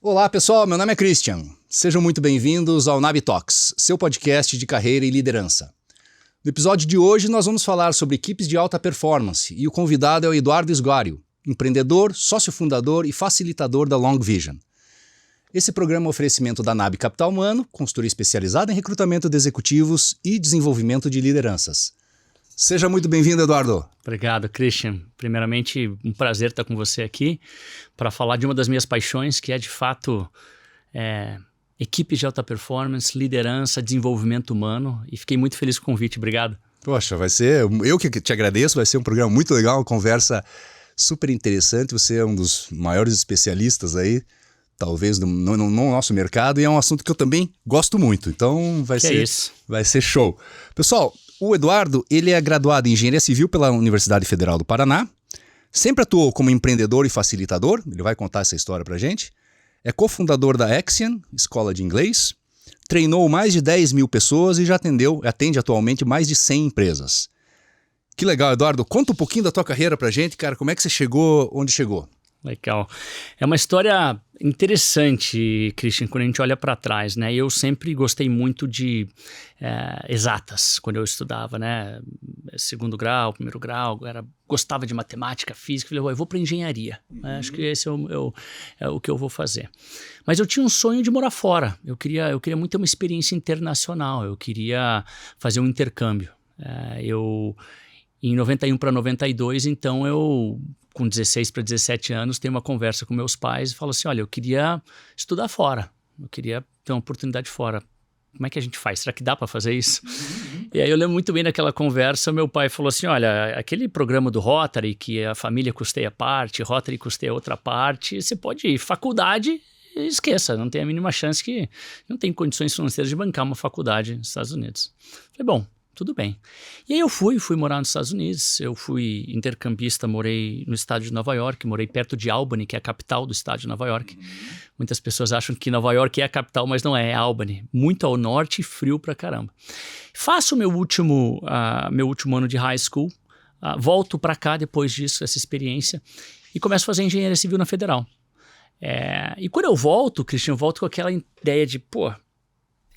Olá pessoal, meu nome é Christian. Sejam muito bem-vindos ao NAB Talks, seu podcast de carreira e liderança. No episódio de hoje nós vamos falar sobre equipes de alta performance e o convidado é o Eduardo Sguario, empreendedor, sócio fundador e facilitador da Long Vision. Esse programa é um oferecimento da NAB Capital Humano, consultoria especializada em recrutamento de executivos e desenvolvimento de lideranças. Seja muito bem-vindo, Eduardo. Obrigado, Christian. Primeiramente, um prazer estar com você aqui para falar de uma das minhas paixões, que é, de fato, equipes de alta performance, liderança, desenvolvimento humano. E fiquei muito feliz com o convite. Obrigado. Poxa, eu que te agradeço, vai ser um programa muito legal, uma conversa super interessante. Você é um dos maiores especialistas talvez no nosso mercado, e é um assunto que eu também gosto muito. Então vai ser show. Pessoal, o Eduardo, ele é graduado em Engenharia Civil pela Universidade Federal do Paraná, sempre atuou como empreendedor e facilitador, ele vai contar essa história pra gente, é cofundador da Axian, escola de inglês, treinou mais de 10 mil pessoas e já atende atualmente mais de 100 empresas. Que legal, Eduardo, conta um pouquinho da tua carreira pra gente, cara, como é que você chegou onde chegou? Legal. É uma história interessante, Christian, quando a gente olha para trás, né? Eu sempre gostei muito de exatas quando eu estudava, né? Segundo grau, primeiro grau, gostava de matemática, física. Falei, eu vou para engenharia. Né? Acho que esse é o que eu vou fazer. Mas eu tinha um sonho de morar fora. Eu queria muito ter uma experiência internacional. Eu queria fazer um intercâmbio. Em 91 para 92, então eu, com 16 para 17 anos, tenho uma conversa com meus pais e falo assim, olha, eu queria estudar fora, eu queria ter uma oportunidade fora. Como é que a gente faz? Será que dá para fazer isso? E aí eu lembro muito bem daquela conversa, meu pai falou assim, olha, aquele programa do Rotary, que a família custeia parte, Rotary custeia outra parte, você pode ir, faculdade, esqueça, não tem a mínima chance que não tem condições financeiras de bancar uma faculdade nos Estados Unidos. Falei, bom, tudo bem. E aí eu fui morar nos Estados Unidos, eu fui intercambista, morei no estado de Nova York, morei perto de Albany, que é a capital do estado de Nova York. Muitas pessoas acham que Nova York é a capital, mas não é Albany. Muito ao norte e frio pra caramba. Faço meu último ano de high school, volto pra cá depois disso, essa experiência, e começo a fazer engenharia civil na Federal. E quando eu volto, Christian, eu volto com aquela ideia de,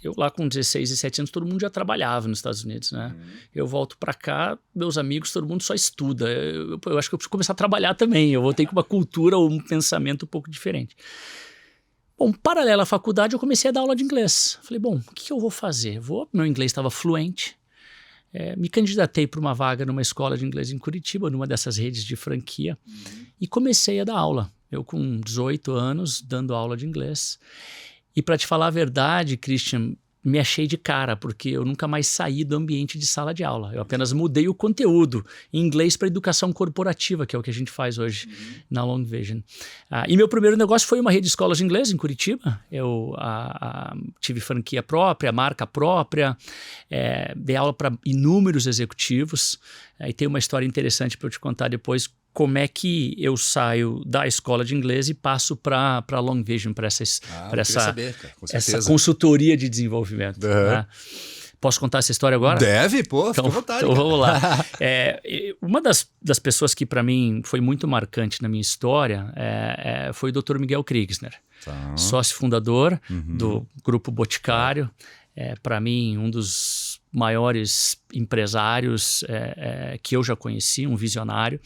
eu lá com 16, 17 anos, todo mundo já trabalhava nos Estados Unidos, né? Eu volto pra cá, meus amigos, todo mundo só estuda. Eu acho que eu preciso começar a trabalhar também. Eu voltei com uma cultura ou um pensamento um pouco diferente. Bom, paralelo à faculdade, eu comecei a dar aula de inglês. Falei, bom, o que eu vou fazer? Meu inglês estava fluente. Me candidatei para uma vaga numa escola de inglês em Curitiba, numa dessas redes de franquia, e comecei a dar aula. Eu com 18 anos, dando aula de inglês. E para te falar a verdade, Christian, me achei de cara, porque eu nunca mais saí do ambiente de sala de aula. Eu apenas mudei o conteúdo em inglês para educação corporativa, que é o que a gente faz hoje na Long Vision. E meu primeiro negócio foi uma rede de escolas de inglês em Curitiba. Eu tive franquia própria, marca própria, dei aula para inúmeros executivos. E tem uma história interessante para eu te contar depois, como é que eu saio da escola de inglês e passo para a Long Vision, para essa consultoria de desenvolvimento. Né? Posso contar essa história agora? Deve, fica à vontade. Então vamos lá. Uma das pessoas que para mim foi muito marcante na minha história foi o Dr. Miguel Kriegsner, sócio fundador do Grupo Boticário. Para mim, um dos maiores empresários que eu já conheci, um visionário.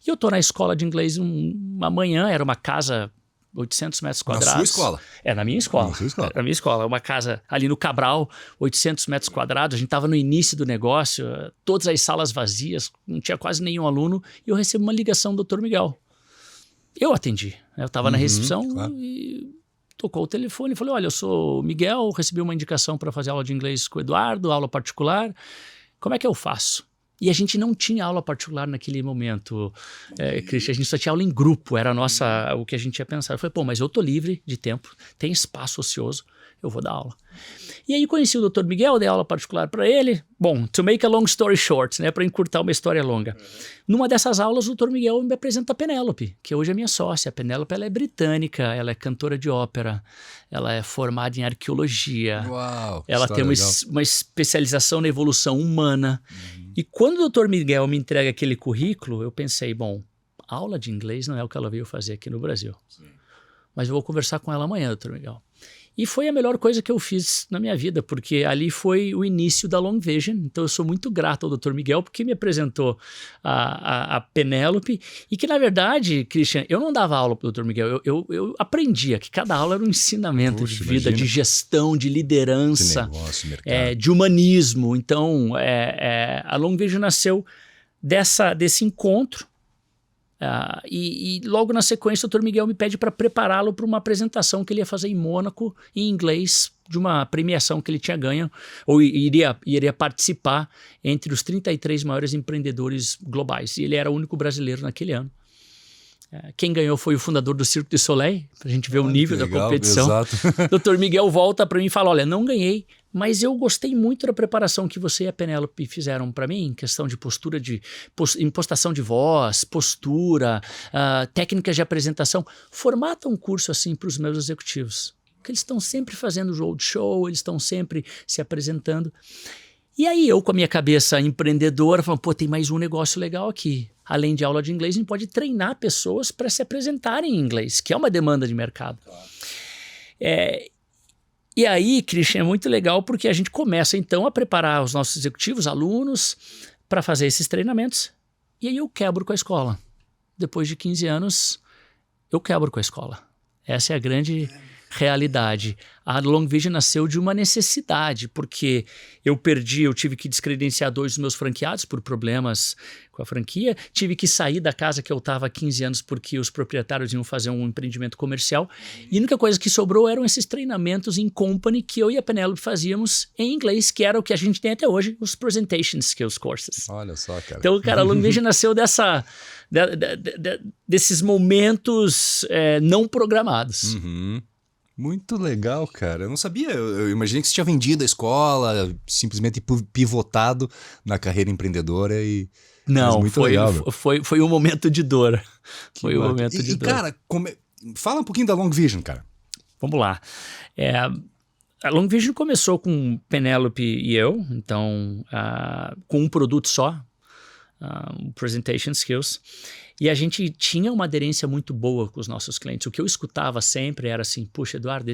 E eu estou na escola de inglês uma manhã, era uma casa 800 metros quadrados. Na sua escola? Na minha escola. Na minha escola. Uma casa ali no Cabral, 800 metros quadrados. A gente estava no início do negócio, todas as salas vazias, não tinha quase nenhum aluno. E eu recebo uma ligação do Dr. Miguel. Eu atendi. Eu estava na recepção e tocou o telefone e falei, olha, eu sou o Miguel, recebi uma indicação para fazer aula de inglês com o Eduardo, aula particular. Como é que eu faço? E a gente não tinha aula particular naquele momento, Christian, a gente só tinha aula em grupo, era o que a gente ia pensar. Eu falei, mas eu tô livre de tempo, tem espaço ocioso, eu vou dar aula. E aí conheci o Dr. Miguel, dei aula particular para ele. Bom, to make a long story short, né, para encurtar uma história longa. Numa dessas aulas, o Dr. Miguel me apresenta a Penélope, que hoje é minha sócia. A Penélope, ela é britânica, ela é cantora de ópera, ela é formada em arqueologia. Uau, ela tem uma especialização na evolução humana. E quando o Dr. Miguel me entrega aquele currículo, eu pensei, bom, aula de inglês não é o que ela veio fazer aqui no Brasil. Sim. mas eu vou conversar com ela amanhã, doutor Miguel. E foi a melhor coisa que eu fiz na minha vida, porque ali foi o início da Long Vision. Então eu sou muito grato ao Dr. Miguel, porque me apresentou a Penélope, e que na verdade, Christian, eu não dava aula para o Dr. Miguel, eu aprendia que cada aula era um ensinamento de vida, de gestão, de liderança, negócio, de humanismo. Então a Long Vision nasceu desse encontro. E logo na sequência o Dr. Miguel me pede para prepará-lo para uma apresentação que ele ia fazer em Mônaco, em inglês, de uma premiação que ele tinha ganho, ou iria participar entre os 33 maiores empreendedores globais. E ele era o único brasileiro naquele ano. Quem ganhou foi o fundador do Cirque du Soleil, para a gente ver o nível da competição. Exato. Dr. Miguel volta para mim e fala, olha, não ganhei, mas eu gostei muito da preparação que você e a Penélope fizeram para mim, em questão de postura, impostação de voz, postura, técnicas de apresentação. Formata um curso assim para os meus executivos, porque eles estão sempre fazendo roadshow, eles estão sempre se apresentando. E aí eu, com a minha cabeça empreendedora, falando, pô, tem mais um negócio legal aqui. Além de aula de inglês, a gente pode treinar pessoas para se apresentarem em inglês, que é uma demanda de mercado. Claro. E aí, Christian, é muito legal porque a gente começa então a preparar os nossos executivos, alunos, para fazer esses treinamentos. E aí eu quebro com a escola. Depois de 15 anos, eu quebro com a escola. Essa é a grande realidade. A Long Vision nasceu de uma necessidade, porque eu tive que descredenciar 2 dos meus franqueados por problemas com a franquia, tive que sair da casa que eu estava há 15 anos porque os proprietários iam fazer um empreendimento comercial, e a única coisa que sobrou eram esses treinamentos em company que eu e a Penélope fazíamos em inglês, que era o que a gente tem até hoje, os Presentation Skills Courses. Olha só, cara. Então, cara, a Long Vision nasceu desses momentos não programados. Uhum. Muito legal, cara. Eu não sabia. Eu imaginei que você tinha vendido a escola, simplesmente pivotado na carreira empreendedora e... Não, foi um momento de dor. Foi um momento de dor. Cara, fala um pouquinho da Long Vision, cara. Vamos lá. A Long Vision começou com Penélope e eu, então, com um produto só, Presentation Skills. E a gente tinha uma aderência muito boa com os nossos clientes. O que eu escutava sempre era assim, puxa, Eduardo,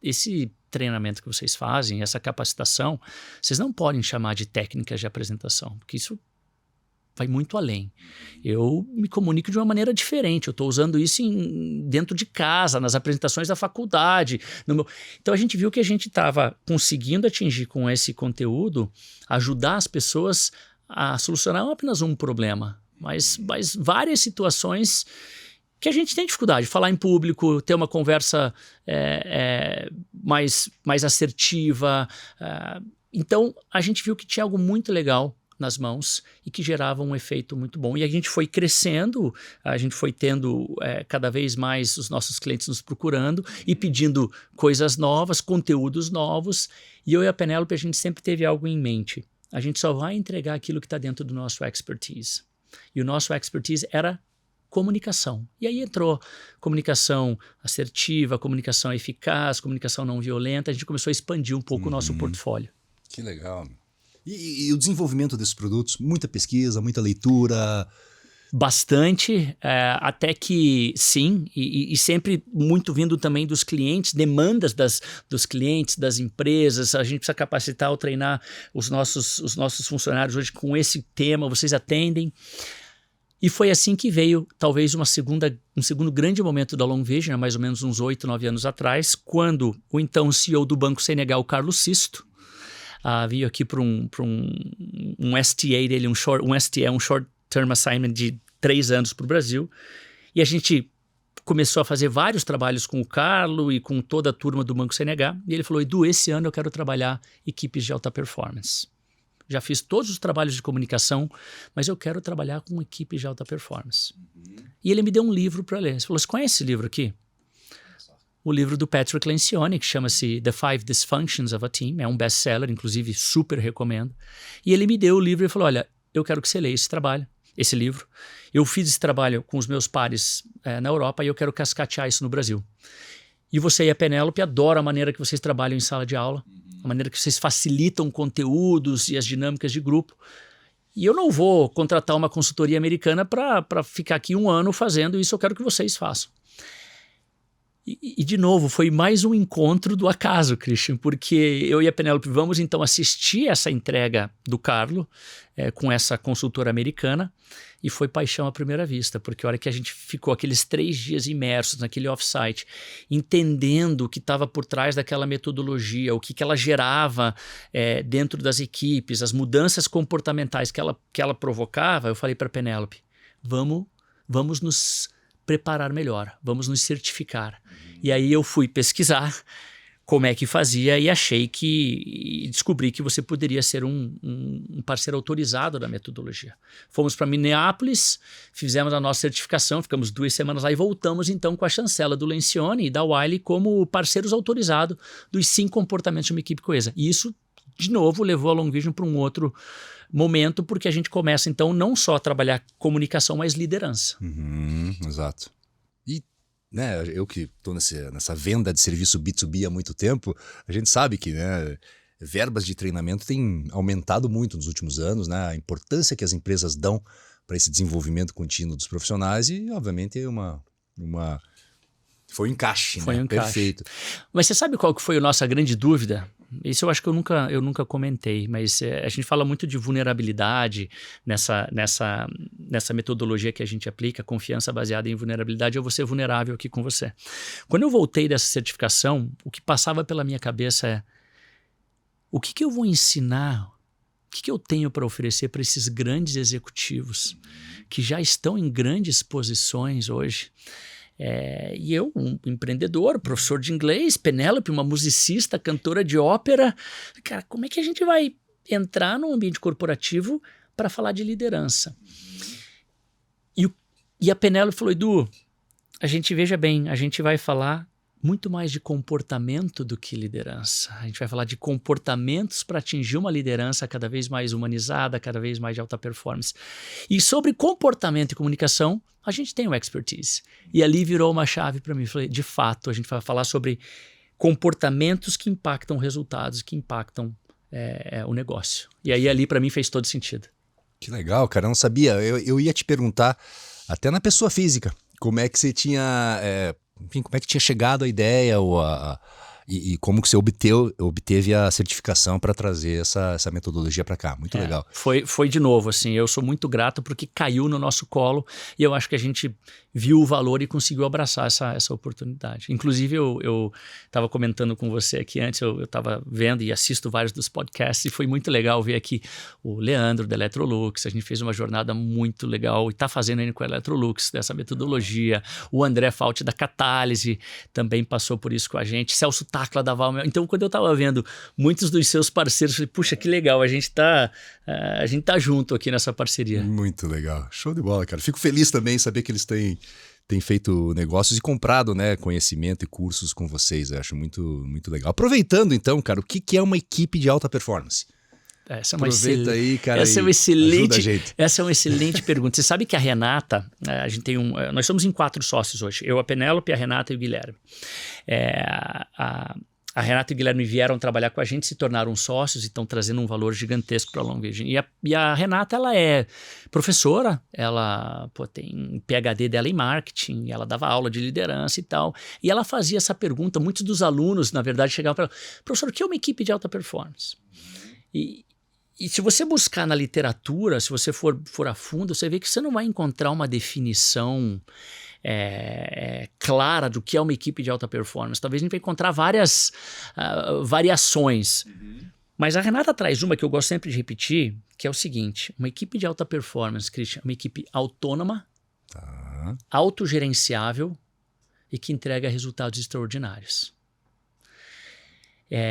esse treinamento que vocês fazem, essa capacitação, vocês não podem chamar de técnicas de apresentação, porque isso vai muito além. Eu me comunico de uma maneira diferente, eu estou usando isso dentro de casa, nas apresentações da faculdade. Então a gente viu que a gente estava conseguindo atingir com esse conteúdo, ajudar as pessoas a solucionar não apenas um problema, mas várias situações que a gente tem dificuldade. Falar em público, ter uma conversa mais assertiva. Então, a gente viu que tinha algo muito legal nas mãos e que gerava um efeito muito bom. E a gente foi crescendo, a gente foi tendo cada vez mais os nossos clientes nos procurando e pedindo coisas novas, conteúdos novos. E eu e a Penélope, a gente sempre teve algo em mente. A gente só vai entregar aquilo que está dentro do nosso expertise. E o nosso expertise era comunicação. E aí entrou comunicação assertiva, comunicação eficaz, comunicação não violenta. A gente começou a expandir um pouco o nosso portfólio. Que legal. E o desenvolvimento desses produtos? Muita pesquisa, muita leitura? Bastante, até que sim, e sempre muito vindo também dos clientes, demandas dos clientes, das empresas. A gente precisa capacitar ou treinar os nossos funcionários hoje com esse tema, vocês atendem. E foi assim que veio talvez um segundo grande momento da Long Vision, há mais ou menos uns 8, 9 anos atrás, quando o então CEO do Banco Senegal, Carlos Sisto, veio aqui para um STA dele, um Short Term Assignment de 3 anos para o Brasil, e a gente começou a fazer vários trabalhos com o Carlo e com toda a turma do Banco Senegal, e ele falou, Edu, esse ano eu quero trabalhar equipes de alta performance. Já fiz todos os trabalhos de comunicação, mas eu quero trabalhar com equipes de alta performance. E ele me deu um livro para ler. Ele falou, você conhece esse livro aqui? O livro do Patrick Lencioni, que chama-se The 5 Dysfunctions of a Team, é um best-seller, inclusive super recomendo. E ele me deu o livro e falou, olha, eu quero que você leia esse livro. Eu fiz esse trabalho com os meus pares na Europa e eu quero cascatear isso no Brasil. E você e a Penélope adoram a maneira que vocês trabalham em sala de aula, a maneira que vocês facilitam conteúdos e as dinâmicas de grupo. E eu não vou contratar uma consultoria americana para ficar aqui 1 ano fazendo isso, eu quero que vocês façam. De novo, foi mais um encontro do acaso, Christian, porque eu e a Penélope vamos então assistir essa entrega do Carlo com essa consultora americana e foi paixão à primeira vista, porque a hora que a gente ficou aqueles 3 dias imersos naquele off-site, entendendo o que estava por trás daquela metodologia, o que ela gerava dentro das equipes, as mudanças comportamentais que ela provocava, eu falei para a Penélope, vamos nos preparar melhor, vamos nos certificar. E aí eu fui pesquisar como é que fazia e descobri que você poderia ser um parceiro autorizado da metodologia. Fomos para Minneapolis, fizemos a nossa certificação, ficamos 2 semanas lá e voltamos então com a chancela do Lencioni e da Wiley como parceiros autorizados dos 5 comportamentos de uma equipe coesa. E isso, de novo, levou a Long Vision para um outro momento, porque a gente começa então não só a trabalhar comunicação, mas liderança. Exato. E né, eu que estou nessa venda de serviço B2B há muito tempo, a gente sabe que né, verbas de treinamento têm aumentado muito nos últimos anos, né, a importância que as empresas dão para esse desenvolvimento contínuo dos profissionais e, obviamente, foi um encaixe, Foi um encaixe. Perfeito. Mas você sabe qual que foi a nossa grande dúvida? Isso eu acho que eu nunca comentei, mas a gente fala muito de vulnerabilidade nessa metodologia que a gente aplica, confiança baseada em vulnerabilidade. Eu vou ser vulnerável aqui com você. Quando eu voltei dessa certificação, o que passava pela minha cabeça é o que eu vou ensinar, o que eu tenho para oferecer para esses grandes executivos que já estão em grandes posições hoje. E eu, um empreendedor, professor de inglês, Penélope, uma musicista, cantora de ópera. Cara, como é que a gente vai entrar num ambiente corporativo para falar de liderança? E a Penélope falou, Edu, veja bem, a gente vai falar muito mais de comportamento do que liderança. A gente vai falar de comportamentos para atingir uma liderança cada vez mais humanizada, cada vez mais de alta performance. E sobre comportamento e comunicação, a gente tem o expertise. E ali virou uma chave para mim. Falei, de fato, a gente vai falar sobre comportamentos que impactam resultados, que impactam o negócio. E aí ali para mim fez todo sentido. Que legal, cara. Eu não sabia. Eu ia te perguntar, até na pessoa física, como é que você tinha... Enfim, como é que tinha chegado a ideia e como que você obteve a certificação para trazer essa metodologia para cá. Muito legal. Foi de novo, assim, eu sou muito grato porque caiu no nosso colo e eu acho que a gente viu o valor e conseguiu abraçar essa oportunidade. Inclusive, eu estava comentando com você aqui antes, eu estava vendo e assisto vários dos podcasts e foi muito legal ver aqui o Leandro da Electrolux, a gente fez uma jornada muito legal e está fazendo ainda com a Electrolux, dessa metodologia. O André Fauti da Catálise também passou por isso com a gente. Celso Tacla da Valmel. Então, quando eu estava vendo muitos dos seus parceiros, eu falei, puxa, que legal, a gente tá junto aqui nessa parceria. Muito legal. Show de bola, cara. Fico feliz também em saber que eles têm feito negócios e comprado, né, conhecimento e cursos com vocês. Eu acho muito, muito legal. Aproveitando, então, cara, o que é uma equipe de alta performance? Essa é uma excelente pergunta. Você sabe que a Renata, nós somos em 4 sócios hoje. Eu, a Penélope, a Renata e o Guilherme. A Renata e o Guilherme vieram trabalhar com a gente, se tornaram sócios e estão trazendo um valor gigantesco para a Long Vision. E a Renata, ela é professora, ela tem PhD dela em marketing, ela dava aula de liderança e tal. E ela fazia essa pergunta, muitos dos alunos, na verdade, chegavam para ela, professor, o que é uma equipe de alta performance? E se você buscar na literatura, se você for a fundo, você vê que você não vai encontrar uma definição clara do que é uma equipe de alta performance. Talvez a gente vai encontrar várias variações. Mas a Renata traz uma que eu gosto sempre de repetir, que é o seguinte, uma equipe de alta performance, Christian, uma equipe autônoma, autogerenciável e que entrega resultados extraordinários.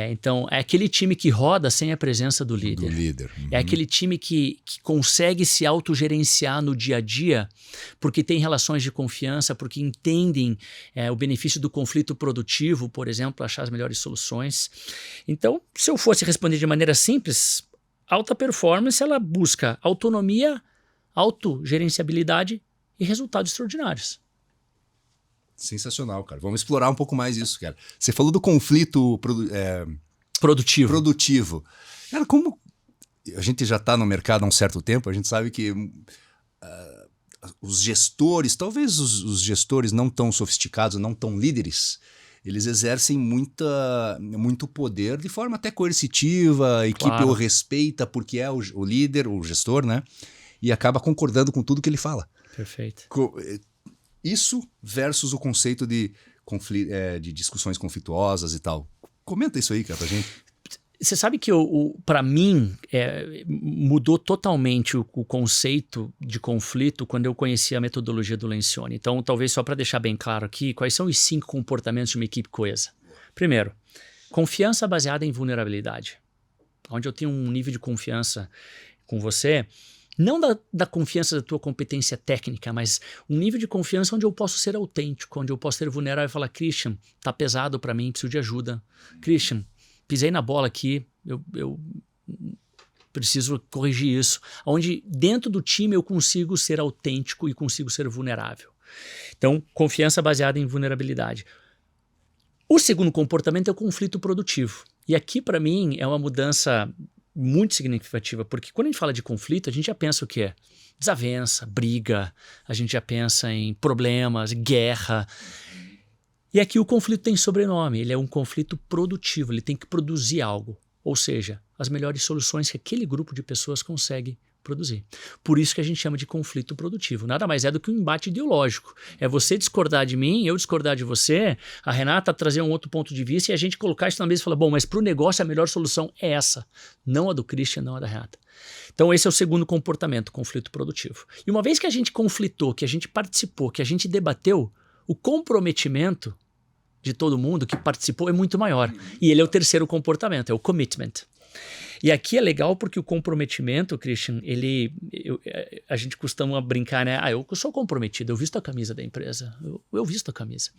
Então, é aquele time que roda sem a presença do líder. É aquele time que consegue se autogerenciar no dia a dia porque tem relações de confiança, porque entendem o benefício do conflito produtivo, por exemplo, achar as melhores soluções. Então, se eu fosse responder de maneira simples, alta performance ela busca autonomia, autogerenciabilidade e resultados extraordinários. Sensacional, cara. Vamos explorar um pouco mais isso, cara. Você falou do conflito produtivo. Cara, como a gente já está no mercado há um certo tempo, a gente sabe que os gestores, talvez os gestores não tão sofisticados, não tão líderes, eles exercem muito poder de forma até coercitiva, a equipe Claro. o respeita porque é o líder, o gestor, né? E acaba concordando com tudo que ele fala. Perfeito. Isso versus o conceito de discussões conflituosas e tal. Comenta isso aí, cara, pra gente. Você sabe que para mim mudou totalmente o conceito de conflito quando eu conheci a metodologia do Lencioni. Então, talvez só para deixar bem claro aqui, quais são os 5 comportamentos de uma equipe coesa? Primeiro, confiança baseada em vulnerabilidade. Onde eu tenho um nível de confiança com você, não da confiança da tua competência técnica, mas um nível de confiança onde eu posso ser autêntico, onde eu posso ser vulnerável e falar, Christian, tá pesado para mim, preciso de ajuda. Christian, pisei na bola aqui, eu preciso corrigir isso. Onde dentro do time eu consigo ser autêntico e consigo ser vulnerável. Então, confiança baseada em vulnerabilidade. O segundo comportamento é o conflito produtivo. E aqui, para mim, é uma mudança muito significativa, porque quando a gente fala de conflito, a gente já pensa o quê? Desavença, briga, a gente já pensa em problemas, guerra. E aqui o conflito tem sobrenome, ele é um conflito produtivo, ele tem que produzir algo. Ou seja, as melhores soluções que aquele grupo de pessoas consegue produzir. Por isso que a gente chama de conflito produtivo. Nada mais é do que um embate ideológico. É você discordar de mim, eu discordar de você, a Renata trazer um outro ponto de vista e a gente colocar isso na mesa e falar, bom, mas para o negócio a melhor solução é essa, não a do Christian, não a da Renata. Então esse é o segundo comportamento, conflito produtivo. E uma vez que a gente conflitou, que a gente participou, que a gente debateu, o comprometimento de todo mundo que participou é muito maior. E ele é o terceiro comportamento, é o commitment. E aqui é legal porque o comprometimento, Christian, a gente costuma brincar, né? Eu sou comprometido, eu visto a camisa da empresa, eu visto a camisa.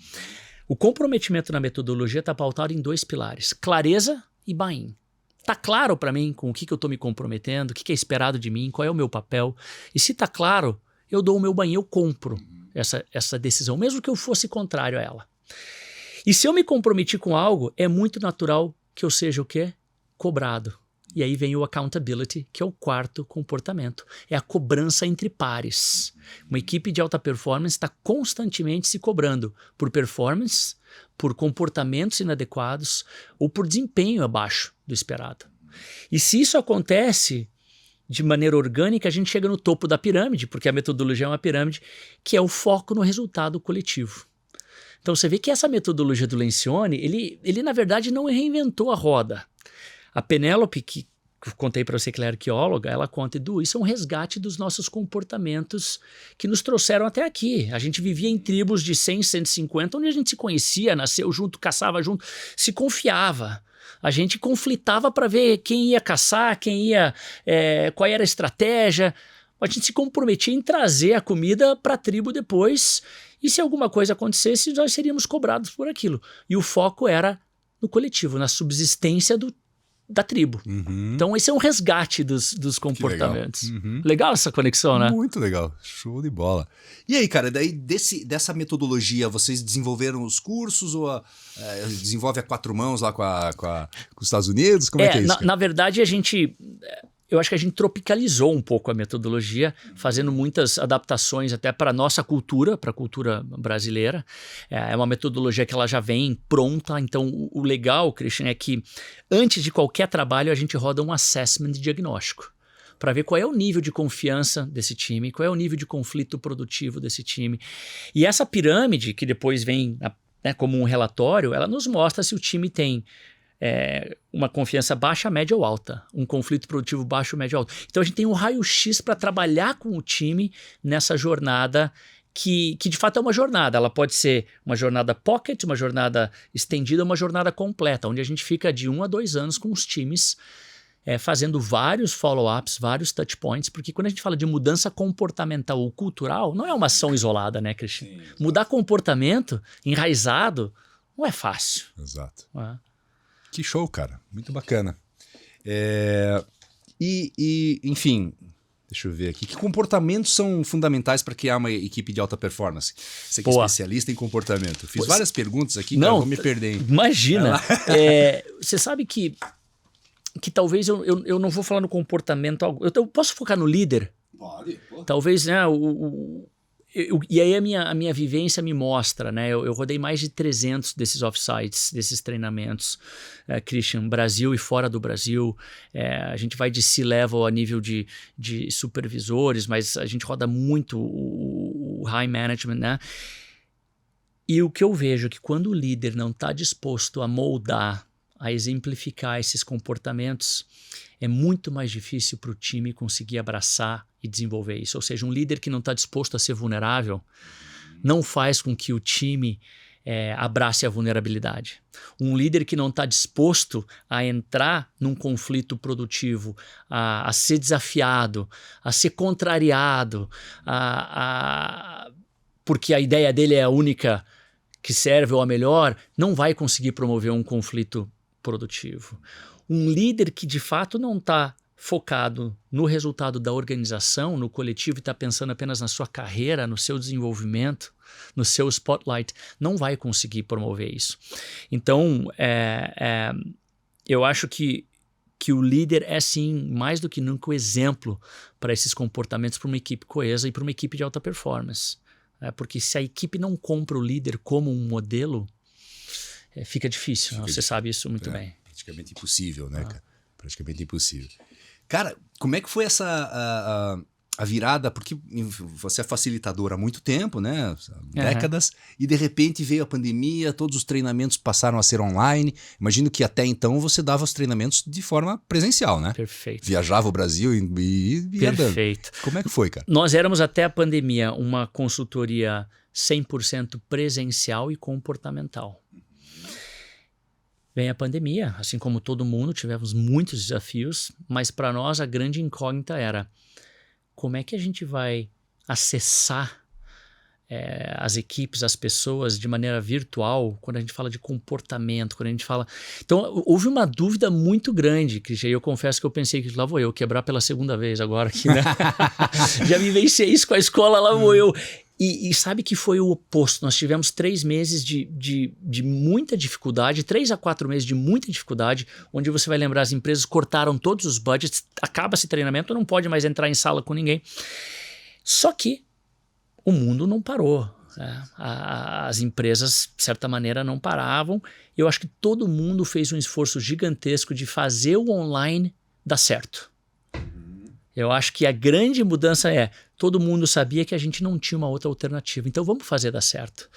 O comprometimento na metodologia está pautado em 2 pilares, clareza e buy-in. Está claro para mim com o que eu estou me comprometendo, o que é esperado de mim, qual é o meu papel. E se está claro, eu dou o meu buy-in, eu compro essa decisão, mesmo que eu fosse contrário a ela. E se eu me comprometi com algo, é muito natural que eu seja o quê? Cobrado. E aí vem o accountability, que é o quarto comportamento. É a cobrança entre pares. Uma equipe de alta performance está constantemente se cobrando por performance, por comportamentos inadequados ou por desempenho abaixo do esperado. E se isso acontece de maneira orgânica, a gente chega no topo da pirâmide, porque a metodologia é uma pirâmide, que é o foco no resultado coletivo. Então você vê que essa metodologia do Lencioni, ele na verdade não reinventou a roda. A Penélope, que eu contei para você que ela é arqueóloga, ela conta, Edu, isso é um resgate dos nossos comportamentos que nos trouxeram até aqui. A gente vivia em tribos de 100, 150, onde a gente se conhecia, nasceu junto, caçava junto, se confiava. A gente conflitava para ver quem ia caçar, qual era a estratégia. A gente se comprometia em trazer a comida para a tribo depois. E se alguma coisa acontecesse, nós seríamos cobrados por aquilo. E o foco era no coletivo, na subsistência da tribo. Então esse é um resgate dos comportamentos. Legal. Legal essa conexão, né? Muito legal, show de bola. E aí, cara, daí dessa metodologia, vocês desenvolveram os cursos ou desenvolve a 4 mãos lá com os Estados Unidos? Como é que é isso? Na verdade, eu acho que a gente tropicalizou um pouco a metodologia, fazendo muitas adaptações até para a nossa cultura, para a cultura brasileira. É uma metodologia que ela já vem pronta, então o legal, Christian, é que antes de qualquer trabalho a gente roda um assessment de diagnóstico, para ver qual é o nível de confiança desse time, qual é o nível de conflito produtivo desse time. E essa pirâmide, que depois vem como um relatório, ela nos mostra se o time tem uma confiança baixa, média ou alta. Um conflito produtivo baixo, médio ou alto. Então a gente tem um raio-x para trabalhar com o time nessa jornada que de fato é uma jornada. Ela pode ser uma jornada pocket, uma jornada estendida, uma jornada completa, onde a gente fica de 1 a 2 anos com os times fazendo vários follow-ups, vários touch points, porque quando a gente fala de mudança comportamental ou cultural, não é uma ação isolada, né, Christian? Sim. Mudar comportamento enraizado não é fácil. Exato. Que show, cara. Muito bacana. Enfim, deixa eu ver aqui. Que comportamentos são fundamentais para criar uma equipe de alta performance? Você que é especialista em comportamento. Fiz várias perguntas aqui, cara, vou me perder. Imagina. Você sabe que talvez eu não vou falar no comportamento. Eu posso focar no líder? Pode. Talvez, né, E aí a minha vivência me mostra, né? Eu rodei mais de 300 desses offsites, desses treinamentos, Christian, Brasil e fora do Brasil. A gente vai de C-level a nível de supervisores, mas a gente roda muito o high management, né? E o que eu vejo é que quando o líder não está disposto a moldar, a exemplificar esses comportamentos, é muito mais difícil para o time conseguir abraçar e desenvolver isso. Ou seja, um líder que não está disposto a ser vulnerável não faz com que o time abrace a vulnerabilidade. Um líder que não está disposto a entrar num conflito produtivo, a ser desafiado, a ser contrariado, porque a ideia dele é a única que serve ou a melhor, não vai conseguir promover um conflito produtivo. Um líder que de fato não está focado no resultado da organização, no coletivo, e está pensando apenas na sua carreira, no seu desenvolvimento, no seu spotlight, não vai conseguir promover isso. Então, eu acho que o líder é sim, mais do que nunca, o exemplo para esses comportamentos, para uma equipe coesa e para uma equipe de alta performance. Porque se a equipe não compra o líder como um modelo, fica difícil. Você sabe isso muito bem. Praticamente impossível, né, cara? Praticamente impossível. Cara, como é que foi essa a virada? Porque você é facilitador há muito tempo, né? Décadas. E de repente veio a pandemia, todos os treinamentos passaram a ser online. Imagino que até então você dava os treinamentos de forma presencial, né? Perfeito. Viajava o Brasil e Perfeito. Andando. Como é que foi, cara? Nós éramos até a pandemia uma consultoria 100% presencial e comportamental. Vem a pandemia, assim como todo mundo, tivemos muitos desafios, mas para nós a grande incógnita era como é que a gente vai acessar as equipes, as pessoas de maneira virtual, quando a gente fala de comportamento, quando a gente fala... Então, houve uma dúvida muito grande, Christian, e eu confesso que eu pensei que lá vou eu quebrar pela segunda vez agora aqui, né? Já vivenciei isso com a escola, lá vou eu. E sabe que foi o oposto. Nós tivemos 3 meses de muita dificuldade, 3 a 4 meses de muita dificuldade, onde você vai lembrar, as empresas cortaram todos os budgets, acaba esse treinamento, não pode mais entrar em sala com ninguém. Só que o mundo não parou. Né? As empresas, de certa maneira, não paravam. Eu acho que todo mundo fez um esforço gigantesco de fazer o online dar certo. Eu acho que a grande mudança todo mundo sabia que a gente não tinha uma outra alternativa. Então vamos fazer dar certo.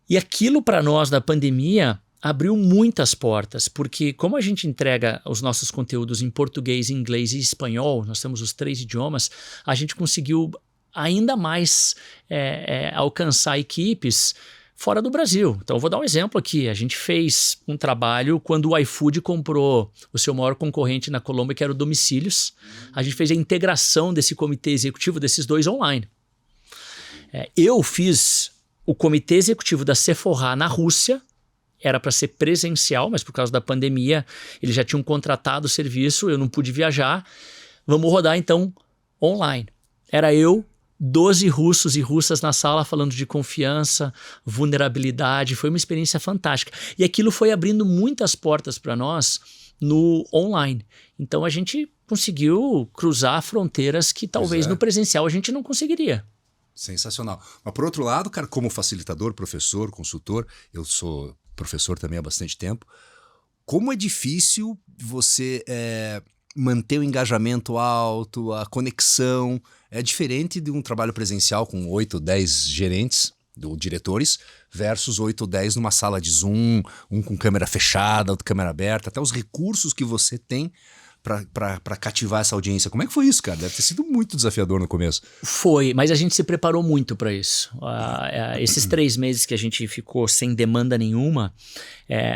E aquilo para nós da pandemia abriu muitas portas, porque como a gente entrega os nossos conteúdos em português, inglês e espanhol, nós temos os 3 idiomas, a gente conseguiu ainda mais alcançar equipes fora do Brasil. Então eu vou dar um exemplo aqui. A gente fez um trabalho quando o iFood comprou o seu maior concorrente na Colômbia, que era o Domicílios. A gente fez a integração desse comitê executivo, desses 2 online. Eu fiz o comitê executivo da Sephora na Rússia, era para ser presencial, mas por causa da pandemia eles já tinham contratado o serviço, eu não pude viajar. Vamos rodar então online. Era eu, 12 russos e russas na sala falando de confiança, vulnerabilidade. Foi uma experiência fantástica. E aquilo foi abrindo muitas portas para nós no online. Então a gente conseguiu cruzar fronteiras que talvez no presencial a gente não conseguiria. Sensacional. Mas por outro lado, cara, como facilitador, professor, consultor, eu sou professor também há bastante tempo, como é difícil você manter o engajamento alto, a conexão. É diferente de um trabalho presencial com 8 ou 10 gerentes, ou diretores, versus 8 ou 10 numa sala de Zoom, um com câmera fechada, outro câmera aberta, até os recursos que você tem para cativar essa audiência. Como é que foi isso, cara? Deve ter sido muito desafiador no começo. Foi, mas a gente se preparou muito para isso. Esses 3 meses que a gente ficou sem demanda nenhuma,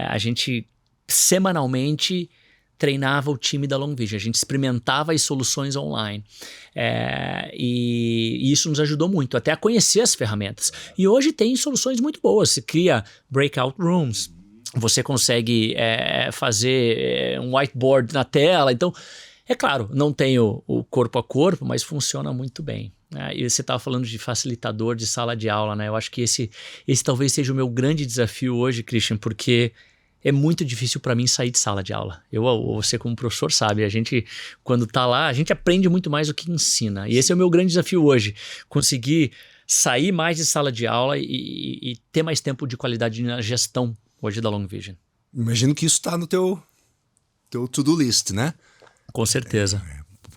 a gente semanalmente treinava o time da Long Vision, a gente experimentava as soluções online e isso nos ajudou muito, até a conhecer as ferramentas. E hoje tem soluções muito boas, você cria breakout rooms, você consegue fazer um whiteboard na tela, então, é claro, não tem o corpo a corpo, mas funciona muito bem. E você estava falando de facilitador de sala de aula, né? Eu acho que esse talvez seja o meu grande desafio hoje, Christian, porque é muito difícil para mim sair de sala de aula. Você como professor sabe, a gente quando está lá, a gente aprende muito mais do que ensina. E esse é o meu grande desafio hoje, conseguir sair mais de sala de aula e ter mais tempo de qualidade na gestão hoje da Long Vision. Imagino que isso está no teu to-do list, né? Com certeza.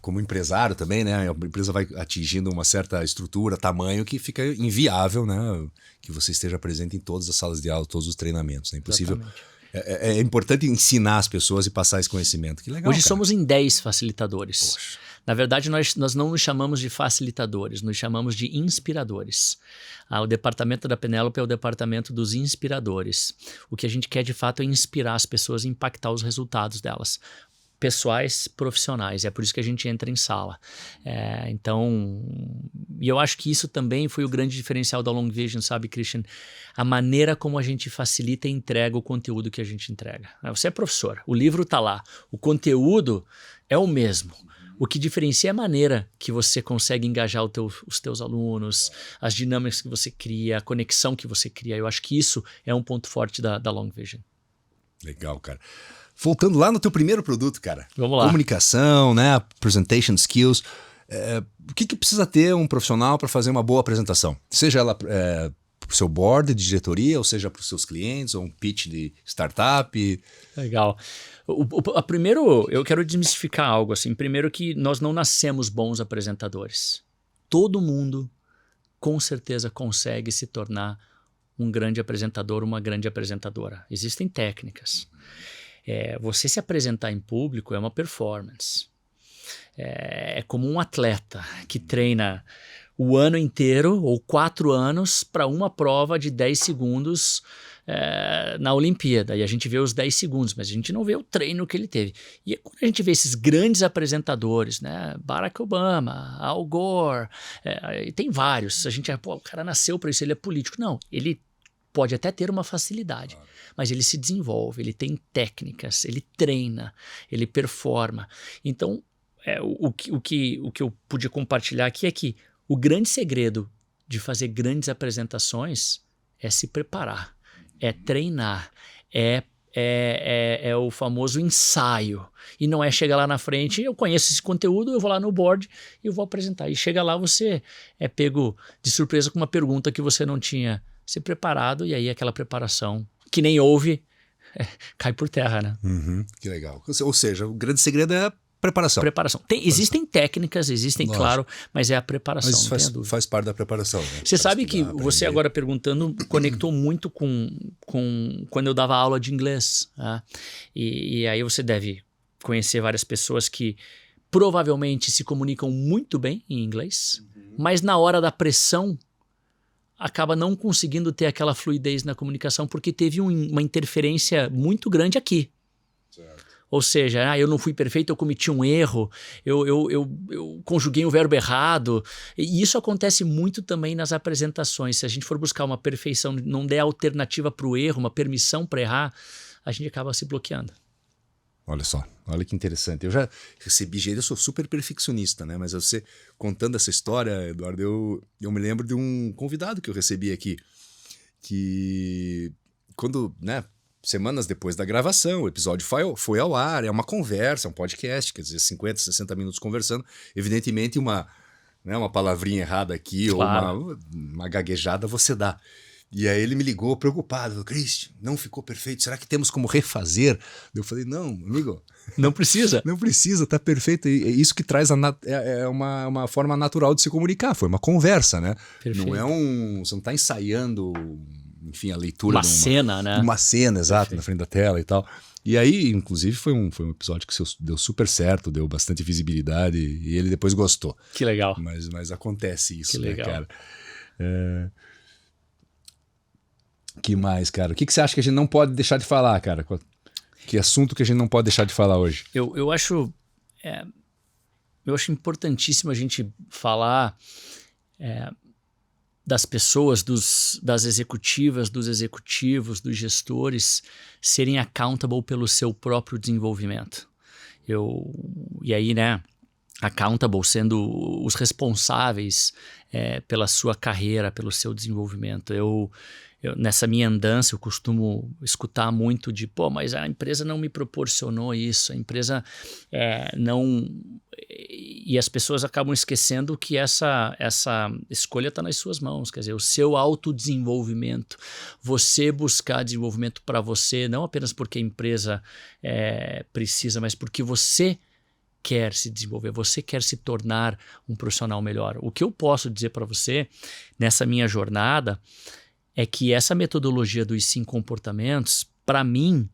Como empresário também, né? A empresa vai atingindo uma certa estrutura, tamanho, que fica inviável, né? Que você esteja presente em todas as salas de aula, todos os treinamentos. É impossível. É importante ensinar as pessoas e passar esse conhecimento. Que legal, Hoje cara. somos em 10 facilitadores. Poxa. Na verdade, nós não nos chamamos de facilitadores, nos chamamos de inspiradores. O departamento da Penélope é o departamento dos inspiradores. O que a gente quer, de fato, é inspirar as pessoas e impactar os resultados delas. Pessoais, profissionais. É por isso que a gente entra em sala. Então, e eu acho que isso também foi o grande diferencial da Long Vision, sabe, Christian? A maneira como a gente facilita e entrega o conteúdo que a gente entrega. Você é professor, o livro está lá, o conteúdo é o mesmo. O que diferencia é a maneira que você consegue engajar os teus alunos, as dinâmicas que você cria, a conexão que você cria. Eu acho que isso é um ponto forte da Long Vision. Legal, cara. Voltando lá no teu primeiro produto, cara. Vamos lá. Comunicação, né? Presentation skills. O que precisa ter um profissional para fazer uma boa apresentação? Seja ela para o seu board de diretoria, ou seja para os seus clientes, ou um pitch de startup. Legal. Primeiro, eu quero desmistificar algo assim. Primeiro que nós não nascemos bons apresentadores. Todo mundo, com certeza, consegue se tornar um grande apresentador, uma grande apresentadora. Existem técnicas. Você se apresentar em público é uma performance. É como um atleta que treina o ano inteiro ou 4 anos para uma prova de 10 segundos na Olimpíada. E a gente vê os 10 segundos, mas a gente não vê o treino que ele teve. E quando a gente vê esses grandes apresentadores, né? Barack Obama, Al Gore, e tem vários. A gente o cara nasceu para isso, ele é político. Não, ele pode até ter uma facilidade, mas ele se desenvolve, ele tem técnicas, ele treina, ele performa. Então, o que eu pude compartilhar aqui é que o grande segredo de fazer apresentações é se preparar, é treinar, é o famoso ensaio. E não é chegar lá na frente, eu conheço esse conteúdo, eu vou lá no board e eu vou apresentar. E chega lá, você é pego de surpresa com uma pergunta que você não tinha se preparado, e aí aquela preparação que nem houve cai por terra, né? Uhum, que legal. Ou seja, o grande segredo é a preparação. Existem técnicas, claro, mas é a preparação. Mas isso faz parte da preparação. Né? Você sabe que você agora perguntando conectou muito com quando eu dava aula de inglês. Tá? E aí você deve conhecer várias pessoas que provavelmente se comunicam muito bem em inglês, mas na hora da pressão acaba não conseguindo ter aquela fluidez na comunicação porque teve uma interferência muito grande aqui. Certo. Ou seja, eu não fui perfeito, eu cometi um erro, eu conjuguei o verbo errado. E isso acontece muito também nas apresentações. Se a gente for buscar uma perfeição, não der alternativa para o erro, uma permissão para errar, a gente acaba se bloqueando. Olha só, olha que interessante. Eu já recebi gente, eu sou super perfeccionista, né? Mas você contando essa história, Eduardo, eu me lembro de um convidado que eu recebi aqui, que quando, né, semanas depois da gravação, o episódio foi ao ar, é uma conversa, um podcast, quer dizer, 50, 60 minutos conversando, evidentemente uma palavrinha errada aqui, claro, ou uma gaguejada você dá. E aí ele me ligou preocupado, Christian, não ficou perfeito, será que temos como refazer? Eu falei, não, amigo. Não precisa. Não precisa, tá perfeito. E é isso que traz uma forma natural de se comunicar, foi uma conversa, né? Perfeito. Você não tá ensaiando, enfim, a leitura uma cena, né? Uma cena, exato, perfeito, na frente da tela e tal. E aí, inclusive, foi um episódio que deu super certo, deu bastante visibilidade e ele depois gostou. Que legal. Mas acontece isso, que né, legal, cara? Que mais, cara? O que você acha que a gente não pode deixar de falar, cara? Que assunto que a gente não pode deixar de falar hoje? Eu acho importantíssimo a gente falar das pessoas, das executivas, dos executivos, dos gestores serem accountable pelo seu próprio desenvolvimento. E aí, né? Accountable sendo os responsáveis pela sua carreira, pelo seu desenvolvimento. nessa minha andança, eu costumo escutar muito de, pô, mas a empresa não me proporcionou isso, a empresa não... E as pessoas acabam esquecendo que essa escolha está nas suas mãos, quer dizer, o seu autodesenvolvimento, você buscar desenvolvimento para você, não apenas porque a empresa precisa, mas porque você quer se desenvolver, você quer se tornar um profissional melhor. O que eu posso dizer para você nessa minha jornada é que essa metodologia dos 5 comportamentos, para mim,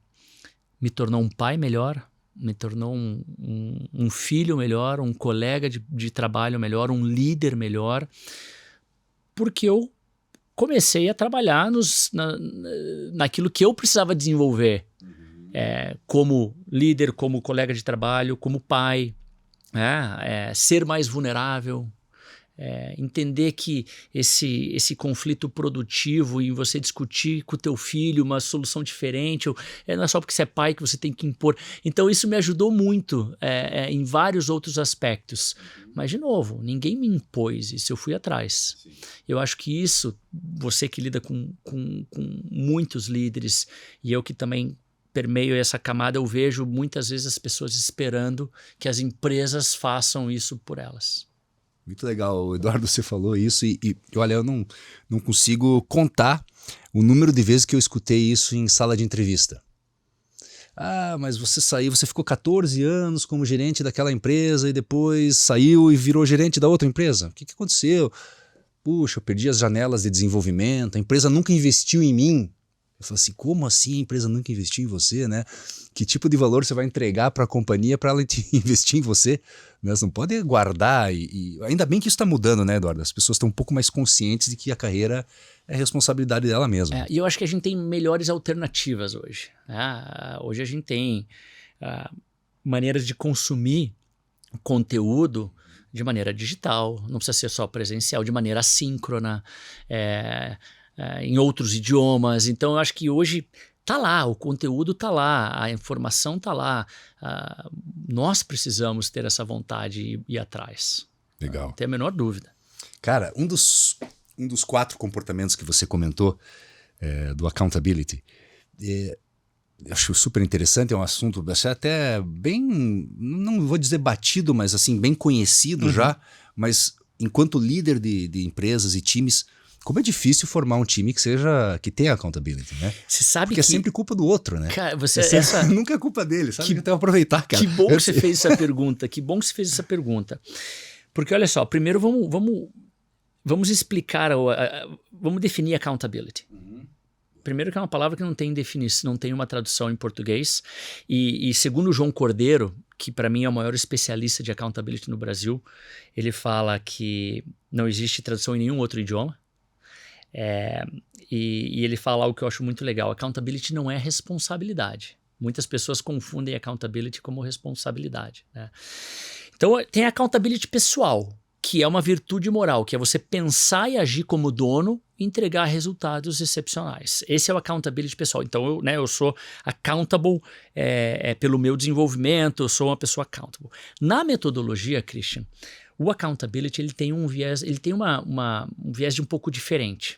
me tornou um pai melhor, me tornou um filho melhor, um colega de trabalho melhor, um líder melhor, porque eu comecei a trabalhar naquilo que eu precisava desenvolver, como líder, como colega de trabalho, como pai, ser mais vulnerável, entender que esse conflito produtivo e você discutir com o teu filho uma solução diferente, não é só porque você é pai que você tem que impor. Então isso me ajudou muito em vários outros aspectos. Mas, de novo, ninguém me impôs isso, eu fui atrás. Sim. Eu acho que isso, você que lida com muitos líderes, e eu que também permeio essa camada, eu vejo muitas vezes as pessoas esperando que as empresas façam isso por elas. Muito legal, Eduardo, você falou isso e olha, eu não consigo contar o número de vezes que eu escutei isso em sala de entrevista. Ah, mas você saiu, você ficou 14 anos como gerente daquela empresa e depois saiu e virou gerente da outra empresa. O que aconteceu? Puxa, eu perdi as janelas de desenvolvimento, a empresa nunca investiu em mim. Eu falo assim, como assim a empresa nunca investiu em você, né? Que tipo de valor você vai entregar para a companhia para ela investir em você? Você não pode guardar e ainda bem que isso está mudando, né, Eduardo? As pessoas estão um pouco mais conscientes de que a carreira é responsabilidade dela mesma. E eu acho que a gente tem melhores alternativas hoje. Hoje a gente tem maneiras de consumir conteúdo de maneira digital, não precisa ser só presencial, de maneira assíncrona, em outros idiomas. Então eu acho que hoje tá lá, o conteúdo tá lá, a informação tá lá. Nós precisamos ter essa vontade e ir atrás. Legal. Não tem a menor dúvida. Cara, um dos 4 comportamentos que você comentou do accountability, acho super interessante, é um assunto até bem, não vou dizer batido, mas assim, bem conhecido já, mas enquanto líder de empresas e times, como é difícil formar um time que tenha accountability, né? Você sabe porque é sempre culpa do outro, né? Cara, nunca é culpa dele, sabe? Então aproveitar, cara. Que bom que você fez essa pergunta, que bom que você fez essa pergunta. Porque olha só, primeiro vamos explicar, vamos definir accountability. Primeiro que é uma palavra que não tem definição, não tem uma tradução em português. E segundo o João Cordeiro, que para mim é o maior especialista de accountability no Brasil, ele fala que não existe tradução em nenhum outro idioma. E ele fala algo que eu acho muito legal: accountability não é responsabilidade. Muitas pessoas confundem accountability como responsabilidade, né? Então tem accountability pessoal, que é uma virtude moral, que é você pensar e agir como dono e entregar resultados excepcionais. Esse é o accountability pessoal. Então eu sou accountable pelo meu desenvolvimento, eu sou uma pessoa accountable. Na metodologia, Christian, o accountability ele tem um viés, ele tem um viés de um pouco diferente.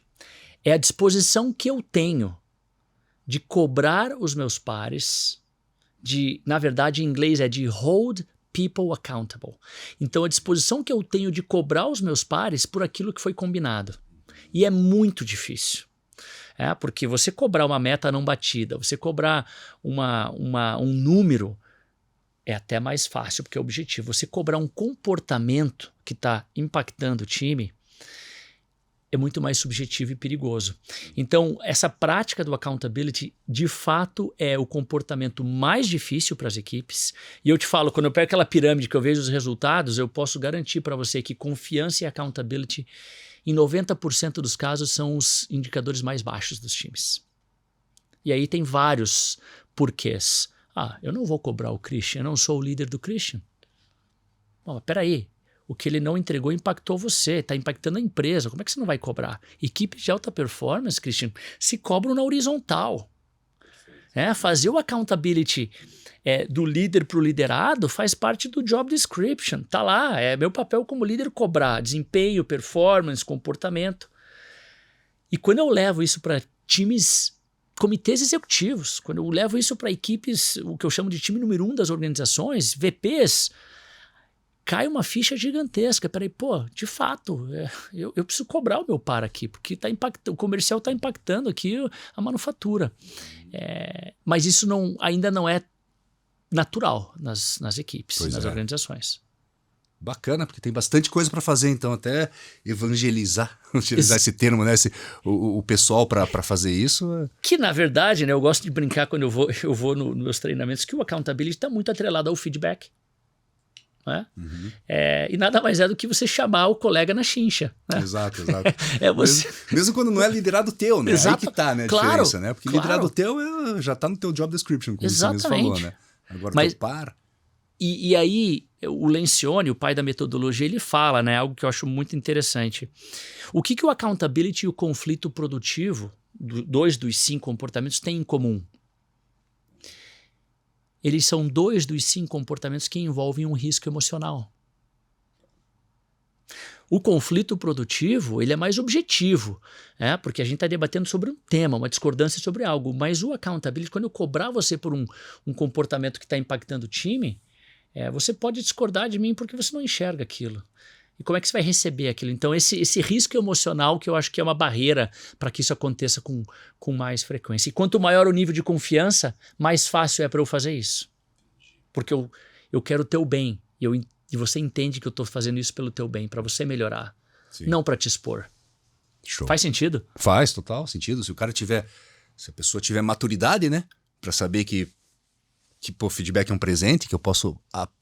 É a disposição que eu tenho de cobrar os meus pares, na verdade em inglês é de hold people accountable. Então a disposição que eu tenho de cobrar os meus pares por aquilo que foi combinado. E é muito difícil. Porque você cobrar uma meta não batida, você cobrar um número é até mais fácil, porque é objetivo. Você cobrar um comportamento que está impactando o time é muito mais subjetivo e perigoso. Então, essa prática do accountability, de fato, é o comportamento mais difícil para as equipes. E eu te falo, quando eu pego aquela pirâmide que eu vejo os resultados, eu posso garantir para você que confiança e accountability, em 90% dos casos, são os indicadores mais baixos dos times. E aí tem vários porquês. Eu não vou cobrar o Christian, eu não sou o líder do Christian. Bom, peraí. O que ele não entregou impactou você, está impactando a empresa. Como é que você não vai cobrar? Equipes de alta performance, Christian, se cobram na horizontal. Fazer o accountability do líder para o liderado faz parte do job description. Está lá, é meu papel como líder cobrar desempenho, performance, comportamento. E quando eu levo isso para comitês executivos. Quando eu levo isso para equipes, o que eu chamo de time número 1 das organizações, VPs, cai uma ficha gigantesca. Peraí, de fato, eu preciso cobrar o meu par aqui, porque o comercial está impactando aqui a manufatura. Mas isso ainda não é natural nas equipes, nas organizações. Bacana, porque tem bastante coisa para fazer, então, até evangelizar, utilizar esse termo, né? O pessoal para fazer isso. Que, na verdade, né, eu gosto de brincar quando eu vou nos meus treinamentos, que o accountability está muito atrelado ao feedback. Né? Uhum. E nada mais é do que você chamar o colega na chincha. Né? Exato. Você... Mesmo quando não é liderado teu, né? Exato. Aí que tá, né, a diferença, né? Porque liderado teu já tá no teu job description, como você mesmo falou, né? Agora teu par... E aí, o Lencioni, o pai da metodologia, ele fala, né, algo que eu acho muito interessante. O que o accountability e o conflito produtivo, 2 dos 5 comportamentos, têm em comum? Eles são 2 dos 5 comportamentos que envolvem um risco emocional. O conflito produtivo, ele é mais objetivo, porque a gente está debatendo sobre um tema, uma discordância sobre algo. Mas o accountability, quando eu cobrar você por um comportamento que está impactando o time, você pode discordar de mim porque você não enxerga aquilo. E como é que você vai receber aquilo? Então, esse risco emocional que eu acho que é uma barreira para que isso aconteça com mais frequência. E quanto maior o nível de confiança, mais fácil é para eu fazer isso. Porque eu quero o teu bem. E você entende que eu estou fazendo isso pelo teu bem, para você melhorar. Sim. Não para te expor. Show. Faz sentido? Faz total sentido. Se a pessoa tiver maturidade, né? Para saber que feedback é um presente, que eu posso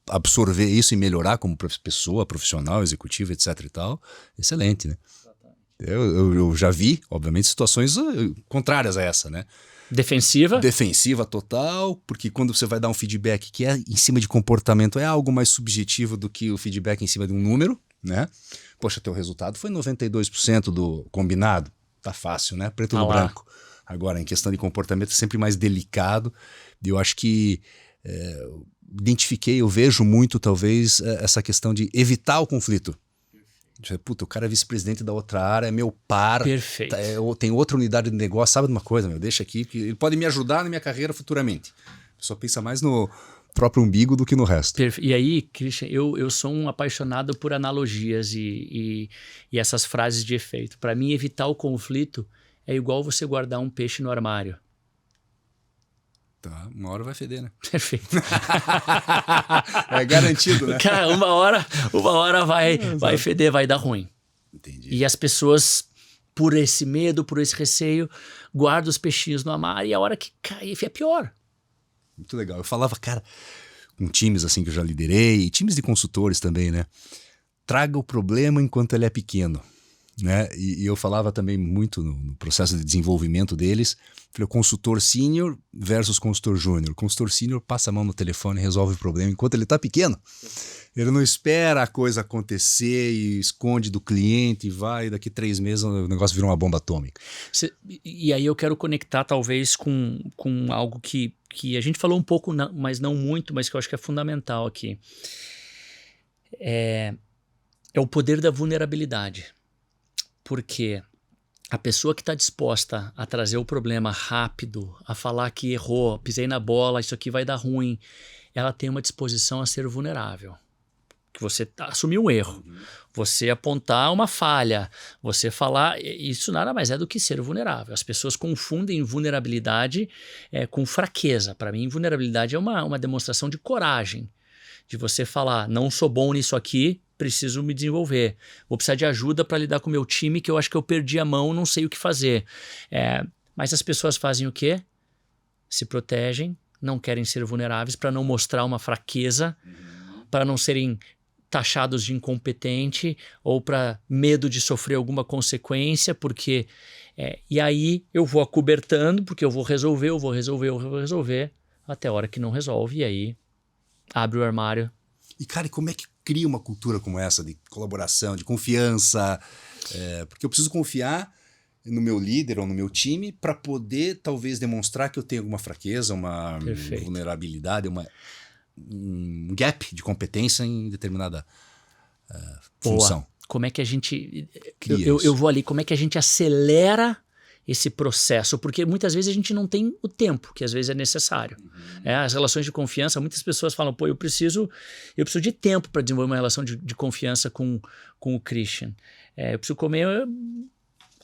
absorver isso e melhorar como pessoa, profissional, executivo, etc e tal. Excelente, né? Eu já vi, obviamente, situações contrárias a essa, né? Defensiva total, porque quando você vai dar um feedback que é em cima de comportamento, é algo mais subjetivo do que o feedback em cima de um número, né? Poxa, teu resultado foi 92% do combinado. Tá fácil, né? Preto no branco. Agora, em questão de comportamento, é sempre mais delicado. Eu acho que eu vejo muito, talvez, essa questão de evitar o conflito. Puta, o cara é vice-presidente da outra área, é meu par. Perfeito. Tem outra unidade de negócio, sabe de uma coisa, deixa aqui, que ele pode me ajudar na minha carreira futuramente. A pessoa pensa mais no próprio umbigo do que no resto. E aí, Christian, eu sou um apaixonado por analogias e essas frases de efeito. Para mim, evitar o conflito é igual você guardar um peixe no armário. Tá, uma hora vai feder, né? Perfeito. É garantido, né? Cara, uma hora vai feder, vai dar ruim. Entendi. E as pessoas, por esse medo, por esse receio, guardam os peixinhos no armário e a hora que cai é pior. Muito legal. Eu falava, cara, com times assim que eu já liderei, e times de consultores também, né? Traga o problema enquanto ele é pequeno. Né? E eu falava também muito no processo de desenvolvimento deles, falei, consultor sênior versus consultor júnior. O consultor sênior passa a mão no telefone e resolve o problema enquanto ele está pequeno. Ele não espera a coisa acontecer e esconde do cliente e vai, daqui 3 meses o negócio vira uma bomba atômica. E aí eu quero conectar talvez com algo que a gente falou um pouco, mas não muito, mas que eu acho que é fundamental aqui. É o poder da vulnerabilidade. Porque a pessoa que está disposta a trazer o problema rápido, a falar que errou, pisei na bola, isso aqui vai dar ruim, ela tem uma disposição a ser vulnerável. Que você assumir um erro, você apontar uma falha, você falar, isso nada mais é do que ser vulnerável. As pessoas confundem vulnerabilidade com fraqueza. Para mim, vulnerabilidade é uma demonstração de coragem, de você falar, não sou bom nisso aqui, preciso me desenvolver. Vou precisar de ajuda para lidar com o meu time, que eu acho que eu perdi a mão, não sei o que fazer. Mas as pessoas fazem o quê? Se protegem, não querem ser vulneráveis para não mostrar uma fraqueza, para não serem taxados de incompetente ou para medo de sofrer alguma consequência, porque... e aí eu vou acobertando, porque eu vou resolver, até a hora que não resolve, e aí abre o armário. E, cara, como é que cria uma cultura como essa de colaboração, de confiança? Porque eu preciso confiar no meu líder ou no meu time para poder, talvez, demonstrar que eu tenho alguma fraqueza, uma vulnerabilidade, um gap de competência em determinada função. Como é que a gente... Eu vou ali, como é que a gente acelera esse processo, porque muitas vezes a gente não tem o tempo que às vezes é necessário. As relações de confiança, muitas pessoas falam, pô, eu preciso de tempo para desenvolver uma relação de confiança com o Christian. Eu preciso comer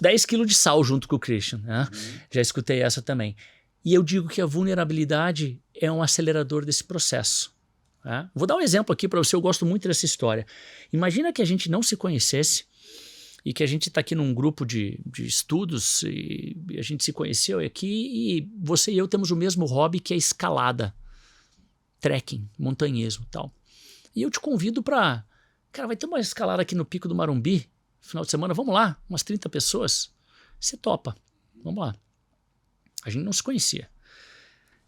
10 quilos de sal junto com o Christian. Né? Já escutei essa também. E eu digo que a vulnerabilidade é um acelerador desse processo. Né? Vou dar um exemplo aqui para você, eu gosto muito dessa história. Imagina que a gente não se conhecesse, e que a gente está aqui num grupo de estudos e a gente se conheceu aqui e você e eu temos o mesmo hobby, que é escalada, trekking, montanhismo e tal. E eu te convido para... Cara, vai ter uma escalada aqui no Pico do Marumbi, final de semana, vamos lá, umas 30 pessoas. Você topa, vamos lá. A gente não se conhecia.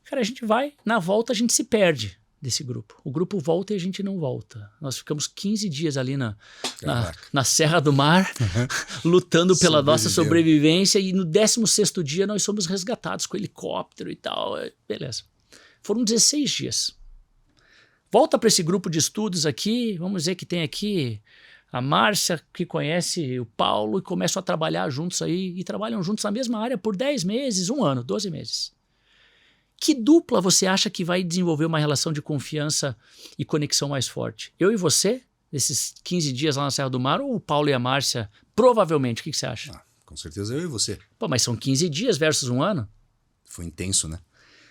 Cara, a gente vai, na volta a gente se perde desse grupo. O grupo volta e a gente não volta. Nós ficamos 15 dias ali na Serra do Mar, lutando pela nossa sobrevivência, e no 16º dia nós somos resgatados com helicóptero e tal. Beleza. Foram 16 dias. Volta para esse grupo de estudos aqui, vamos dizer que tem aqui a Márcia, que conhece o Paulo, e começam a trabalhar juntos aí, e trabalham juntos na mesma área por 10 meses, 1 ano, 12 meses. Que dupla você acha que vai desenvolver uma relação de confiança e conexão mais forte? Eu e você, nesses 15 dias lá na Serra do Mar, ou o Paulo e a Márcia? Provavelmente. O que você acha? Com certeza eu e você. Pô, mas são 15 dias versus 1 ano? Foi intenso, né?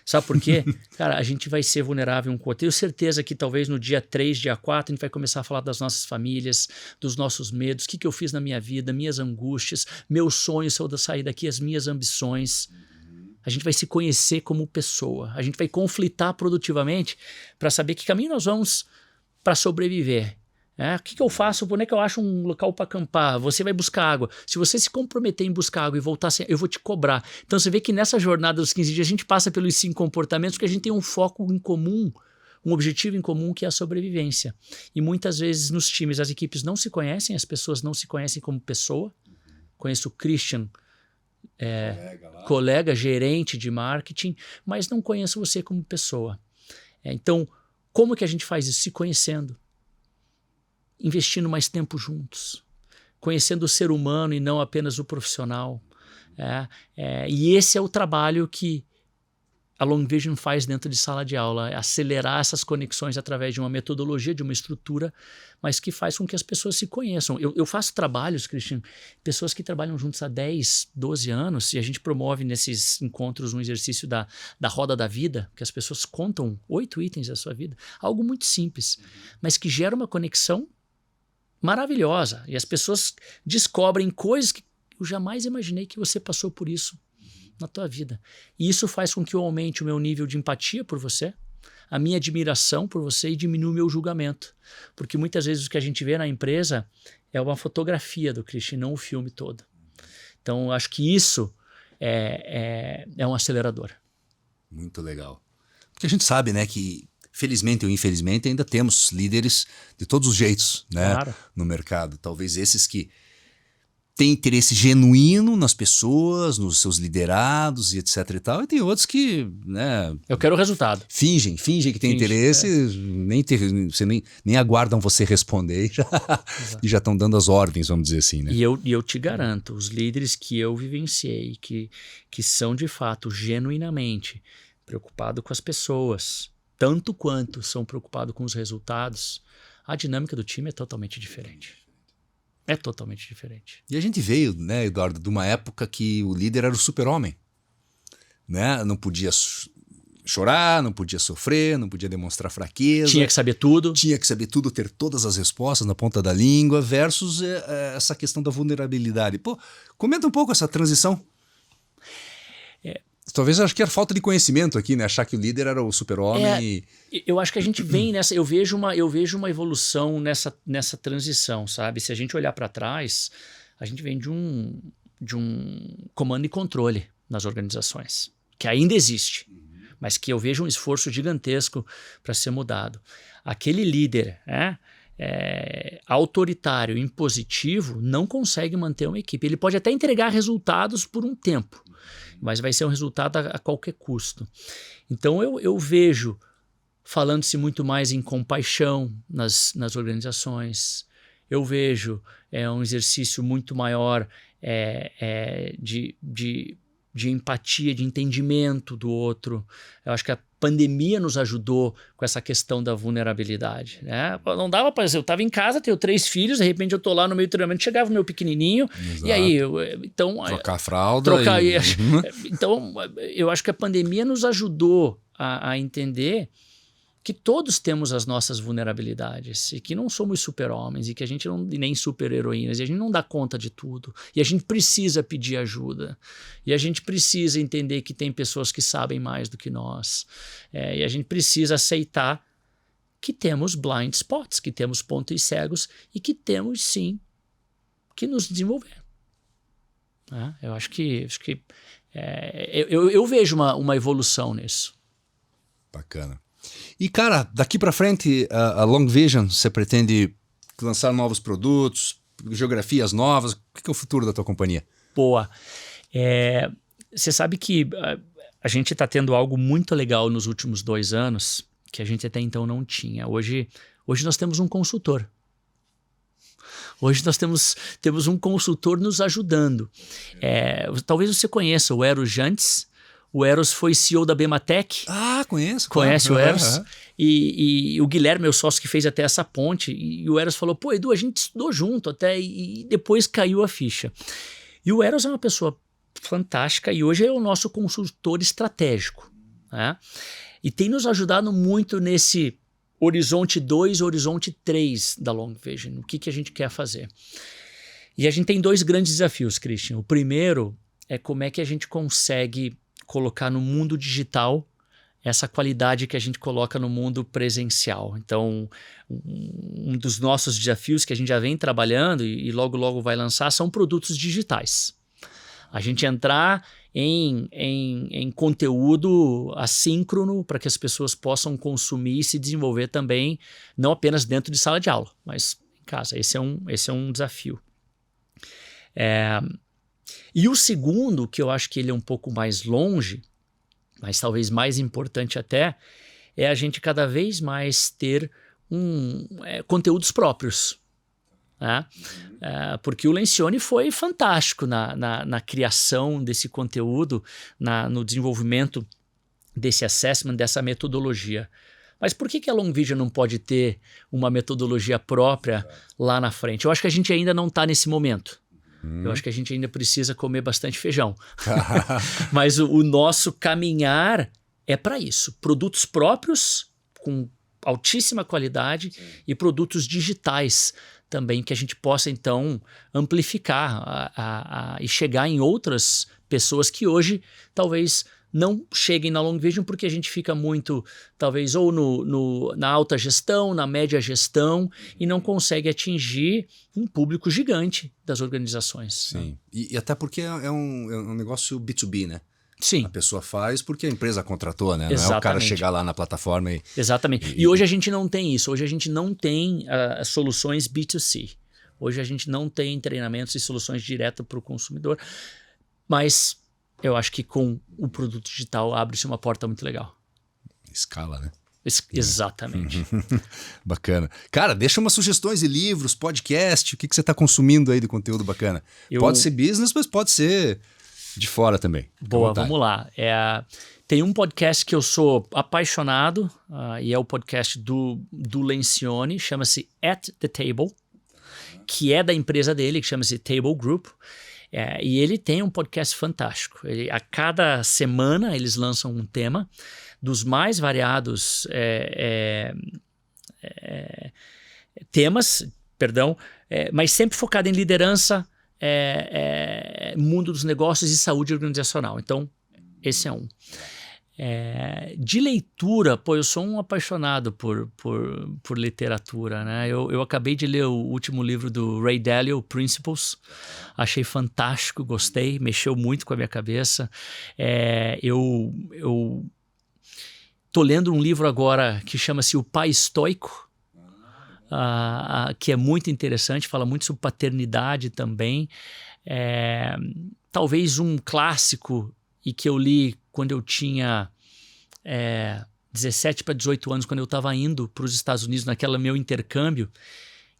Sabe por quê? Cara, a gente vai ser vulnerável um com o outro. Tenho certeza que talvez no dia 3, dia 4, a gente vai começar a falar das nossas famílias, dos nossos medos, o que eu fiz na minha vida, minhas angústias, meus sonhos, se eu sair daqui, as minhas ambições. A gente vai se conhecer como pessoa. A gente vai conflitar produtivamente para saber que caminho nós vamos para sobreviver. O que eu faço? Onde é que eu acho um local para acampar? Você vai buscar água. Se você se comprometer em buscar água e voltar sem, eu vou te cobrar. Então você vê que nessa jornada dos 15 dias a gente passa pelos 5 comportamentos, porque a gente tem um foco em comum, um objetivo em comum, que é a sobrevivência. E muitas vezes nos times as equipes não se conhecem, as pessoas não se conhecem como pessoa. Conheço o Christian, colega, gerente de marketing, mas não conheço você como pessoa. Então, como que a gente faz isso? Se conhecendo, investindo mais tempo juntos, conhecendo o ser humano e não apenas o profissional. E esse é o trabalho que a Long Vision faz dentro de sala de aula, é acelerar essas conexões através de uma metodologia, de uma estrutura, mas que faz com que as pessoas se conheçam. Eu faço trabalhos, Christian, pessoas que trabalham juntos há 10, 12 anos, e a gente promove nesses encontros um exercício da roda da vida, que as pessoas contam 8 itens da sua vida, algo muito simples, mas que gera uma conexão maravilhosa, e as pessoas descobrem coisas que eu jamais imaginei que você passou por isso na tua vida. E isso faz com que eu aumente o meu nível de empatia por você, a minha admiração por você, e diminua o meu julgamento. Porque muitas vezes o que a gente vê na empresa é uma fotografia do Christian, não o filme todo. Então, eu acho que isso é um acelerador. Muito legal. Porque a gente sabe, né, que felizmente ou infelizmente ainda temos líderes de todos os jeitos, né, Claro. no mercado. Talvez esses que tem interesse genuíno nas pessoas, nos seus liderados e etc e tal, e tem outros que, né, Eu quero o resultado. fingem que tem interesse, nem aguardam você responder e já estão dando as ordens, vamos dizer assim, né? E eu te garanto, os líderes que eu vivenciei, que são de fato genuinamente preocupados com as pessoas, tanto quanto são preocupados com os resultados, a dinâmica do time é totalmente diferente. É totalmente diferente. E a gente veio, né, Eduardo, de uma época que o líder era o super-homem, né? Não podia chorar, não podia sofrer, não podia demonstrar fraqueza. Tinha que saber tudo. Tinha que saber tudo, ter todas as respostas na ponta da língua, versus essa questão da vulnerabilidade. Pô, comenta um pouco essa transição. Talvez eu acho que era falta de conhecimento aqui, né? Achar que o líder era o super-homem. Eu acho que a gente vem nessa. Eu vejo uma evolução nessa transição, sabe? Se a gente olhar para trás, a gente vem de um comando e controle nas organizações, que ainda existe, mas que eu vejo um esforço gigantesco para ser mudado. Aquele líder, autoritário, impositivo, não consegue manter uma equipe. Ele pode até entregar resultados por um tempo, mas vai ser um resultado a qualquer custo. Então eu vejo falando-se muito mais em compaixão nas organizações. eu vejo um exercício muito maior de empatia, de entendimento do outro. Eu acho que a pandemia nos ajudou com essa questão da vulnerabilidade, né? Não dava para... Eu estava em casa, tenho 3 filhos, de repente eu tô lá no meio do treinamento, chegava o meu pequenininho, Exato. e aí... Então, trocar a fralda. Então, eu acho que a pandemia nos ajudou a entender que todos temos as nossas vulnerabilidades e que não somos super-homens e que a gente não, nem super-heroínas, e a gente não dá conta de tudo. E a gente precisa pedir ajuda. E a gente precisa entender que tem pessoas que sabem mais do que nós. E a gente precisa aceitar que temos blind spots, que temos pontos cegos e que temos, sim, que nos desenvolver. Eu acho que eu vejo uma evolução nisso. Bacana. E, cara, daqui para frente, a Long Vision, você pretende lançar novos produtos, geografias novas? O que é o futuro da tua companhia? Boa. Você sabe que a gente está tendo algo muito legal nos últimos 2 anos que a gente até então não tinha. Hoje nós temos um consultor. Hoje nós temos um consultor nos ajudando. Talvez você conheça o Eros Jantes. O Eros foi CEO da Bematec. Ah, conheço. Conhece claro. o Eros? E o Guilherme, meu sócio, que fez até essa ponte. E o Eros falou, pô, Edu, a gente estudou junto até e depois caiu a ficha. E o Eros é uma pessoa fantástica e hoje é o nosso consultor estratégico, né? E tem nos ajudado muito nesse horizonte 2, horizonte 3 da Long Vision. O que a gente quer fazer? E a gente tem 2 grandes desafios, Christian. O primeiro é como é que a gente consegue colocar no mundo digital essa qualidade que a gente coloca no mundo presencial. Então, um dos nossos desafios que a gente já vem trabalhando e logo logo vai lançar são produtos digitais. A gente entrar em conteúdo assíncrono para que as pessoas possam consumir e se desenvolver também, não apenas dentro de sala de aula, mas em casa. Esse é um desafio. E o segundo, que eu acho que ele é um pouco mais longe, mas talvez mais importante até, é a gente cada vez mais ter conteúdos próprios. Né? Porque o Lencioni foi fantástico na criação desse conteúdo, no desenvolvimento desse assessment, dessa metodologia. Mas por que a Long Vision não pode ter uma metodologia própria lá na frente? Eu acho que a gente ainda não está nesse momento. Eu acho que a gente ainda precisa comer bastante feijão. Mas o nosso caminhar é para isso. Produtos próprios com altíssima qualidade e produtos digitais também que a gente possa, então, amplificar e chegar em outras pessoas que hoje talvez não cheguem na Long Vision porque a gente fica muito, talvez, ou na alta gestão, na média gestão e não consegue atingir um público gigante das organizações. Sim, e até porque é um negócio B2B, né? Sim. A pessoa faz porque a empresa contratou, né? Exatamente. Não é o cara chegar lá na plataforma e... Exatamente. E hoje a gente não tem isso. Hoje a gente não tem soluções B2C. Hoje a gente não tem treinamentos e soluções direto para o consumidor. Mas eu acho que com o produto digital abre-se uma porta muito legal. Escala, né? Exatamente. Bacana. Cara, deixa umas sugestões de livros, podcast, o que você está consumindo aí de conteúdo bacana. Pode ser business, mas pode ser de fora também. Boa, vamos lá. Tem um podcast que eu sou apaixonado, e é o podcast do Lencioni, chama-se At the Table, que é da empresa dele, que chama-se Table Group. E ele tem um podcast fantástico. A cada semana eles lançam um tema dos mais variados temas, mas sempre focado em liderança, mundo dos negócios e saúde organizacional. Então, esse é um. De leitura, eu sou um apaixonado por literatura, né? Eu acabei de ler o último livro do Ray Dalio, Principles. Achei fantástico, gostei, mexeu muito com a minha cabeça. Eu tô lendo um livro agora que chama-se O Pai Estoico, que é muito interessante, fala muito sobre paternidade também. Talvez um clássico e que eu li quando eu tinha 17 para 18 anos, quando eu estava indo para os Estados Unidos, naquele meu intercâmbio,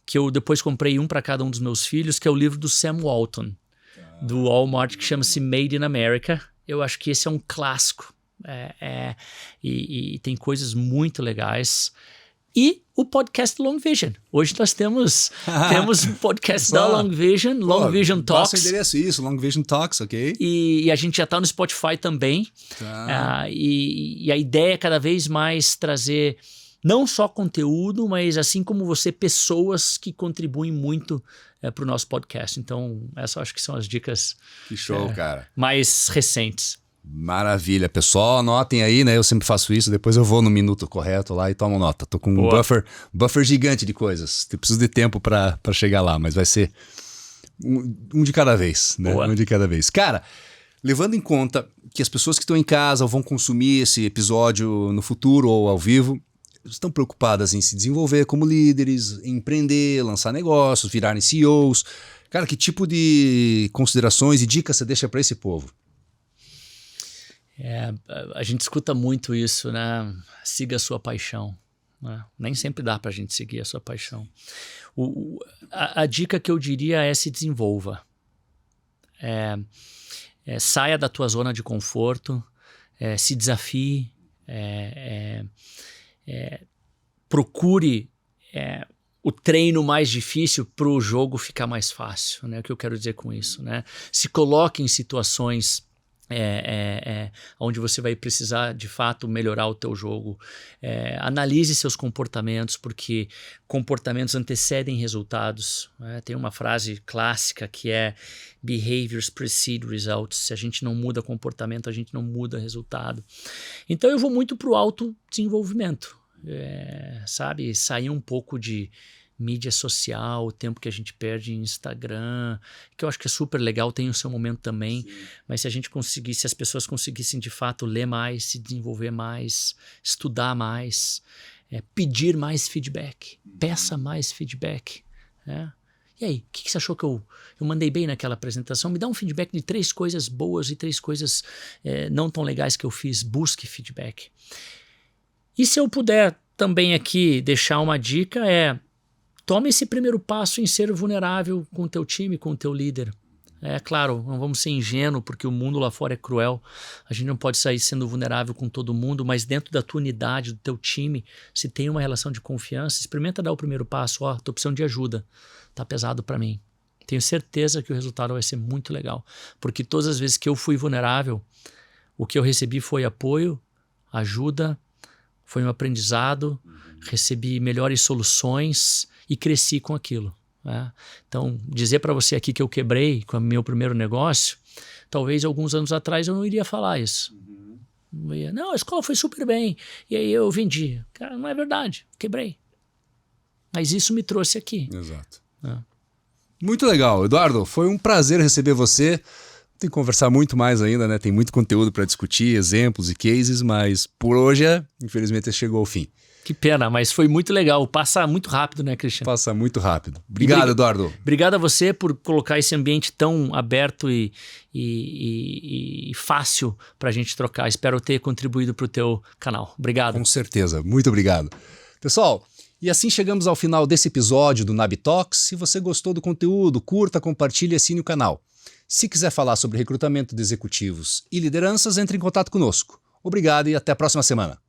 que eu depois comprei um para cada um dos meus filhos, que é o livro do Sam Walton, do Walmart, que chama-se Made in America. Eu acho que esse é um clássico. E tem coisas muito legais. E o podcast Long Vision. Hoje nós temos um podcast da Long Vision, Long Vision Talks. Passa o endereço, isso, Long Vision Talks, ok? E a gente já está no Spotify também. E a ideia é cada vez mais trazer não só conteúdo, mas assim como você, pessoas que contribuem muito para o nosso podcast. Então, essas acho que são as dicas que show, cara. Mais recentes. Maravilha, pessoal, anotem aí, né? Eu sempre faço isso, depois eu vou no minuto correto lá e tomo nota. Tô com um buffer gigante de coisas. Eu preciso de tempo para chegar lá, mas vai ser um de cada vez, né? Um de cada vez. Cara, levando em conta que as pessoas que estão em casa ou vão consumir esse episódio no futuro ou ao vivo estão preocupadas em se desenvolver como líderes, em empreender, lançar negócios, virarem CEOs. Cara, que tipo de considerações e dicas você deixa para esse povo? A gente escuta muito isso, né? Siga a sua paixão. Né? Nem sempre dá para a gente seguir a sua paixão. A dica que eu diria é se desenvolva. Saia da tua zona de conforto, se desafie, procure o treino mais difícil para o jogo ficar mais fácil. Né? O que eu quero dizer com isso? Né? Se coloque em situações onde você vai precisar de fato melhorar o teu jogo. Analise seus comportamentos, porque comportamentos antecedem resultados. Tem uma frase clássica que é behaviors precede results. Se a gente não muda comportamento, a gente não muda resultado. Então eu vou muito para o autodesenvolvimento, sabe? Sair um pouco de mídia social, o tempo que a gente perde em Instagram, que eu acho que é super legal, tem o seu momento também. Sim. Mas se a gente conseguisse, se as pessoas conseguissem de fato ler mais, se desenvolver mais, estudar mais, pedir mais feedback, peça mais feedback. E aí, o que você achou que eu mandei bem naquela apresentação? Me dá um feedback de 3 coisas boas e 3 coisas não tão legais que eu fiz. Busque feedback. E se eu puder também aqui deixar uma dica tome esse primeiro passo em ser vulnerável com o teu time, com o teu líder. Claro, não vamos ser ingênuos, porque o mundo lá fora é cruel. A gente não pode sair sendo vulnerável com todo mundo, mas dentro da tua unidade, do teu time, se tem uma relação de confiança, experimenta dar o primeiro passo. Tô precisando de ajuda, tá pesado para mim. Tenho certeza que o resultado vai ser muito legal, porque todas as vezes que eu fui vulnerável, o que eu recebi foi apoio, ajuda, foi um aprendizado, recebi melhores soluções e cresci com aquilo. Então, dizer para você aqui que eu quebrei com o meu primeiro negócio, talvez alguns anos atrás eu não iria falar isso. Não, a escola foi super bem, e aí eu vendi. Cara, não é verdade, quebrei. Mas isso me trouxe aqui. Exato. Muito legal, Eduardo, foi um prazer receber você. Tem que conversar muito mais ainda, né? Tem muito conteúdo para discutir, exemplos e cases, mas por hoje, infelizmente, chegou ao fim. Que pena, mas foi muito legal. Passa muito rápido, né, Christian? Passa muito rápido. Obrigado, Eduardo. Obrigado a você por colocar esse ambiente tão aberto e fácil para a gente trocar. Espero ter contribuído para o teu canal. Obrigado. Com certeza. Muito obrigado. Pessoal, e assim chegamos ao final desse episódio do NAB Talks. Se você gostou do conteúdo, curta, compartilhe e assine o canal. Se quiser falar sobre recrutamento de executivos e lideranças, entre em contato conosco. Obrigado e até a próxima semana.